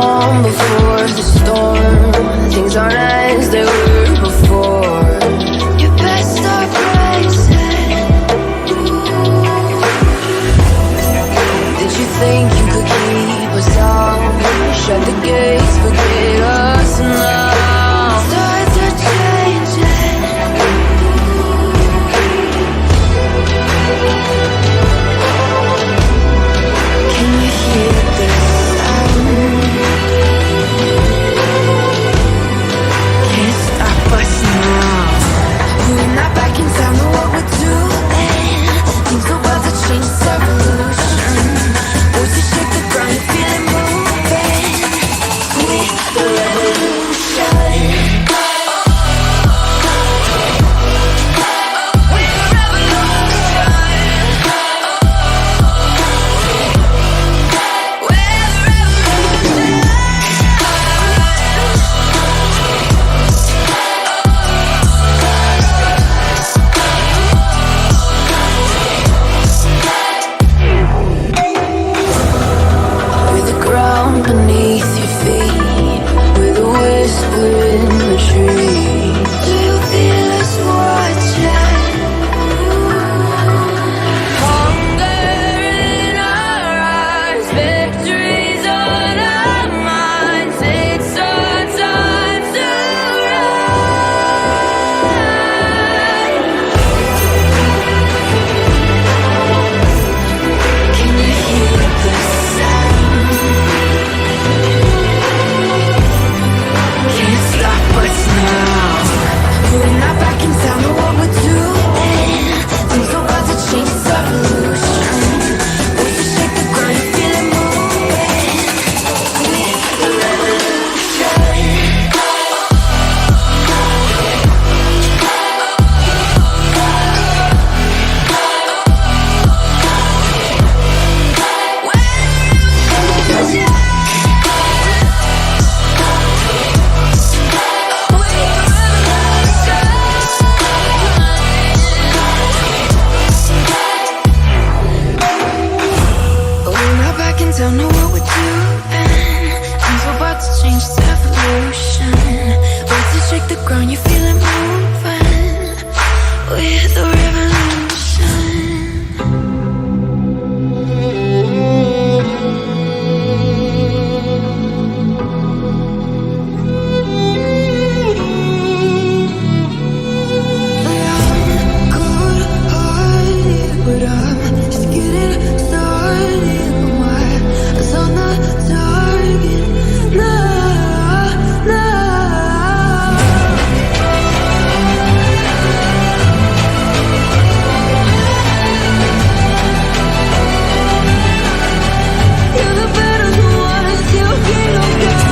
calm before the storm. Things aren't as they were before. You best start bracing. Did you think you could keep us out? Shut the gates, forget us now. Tides are changing. Can you hear the sound? Can't stop us now. We're not back in town, know what we're doing. Things are about to change, it's evolution. Voices shake the ground, you feel it moving. With the revolution. Beneath your feet, with a whisper in the tree. Do you feel us watching? Hunger in our eyes, victories on our minds. It's our time to ride. Can you hear the sound? We're not back in town, know what we're doing. Things are about to change, it's evolution. Voices shake the ground, you feel it moving. With the revolution. Don't know what we're doing. Things are about to change, it's evolution. Waves to shake the ground, you feel it moving. With the revolution. I'm good-hearted, but I'm just getting started. It's on the target, no, no. You're the better one, still can't go.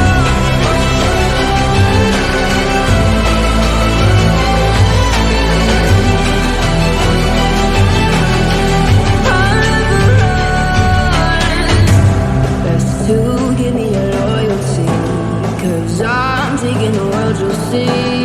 To give me your loyalty, 'cause I'm taking the world, you'll see.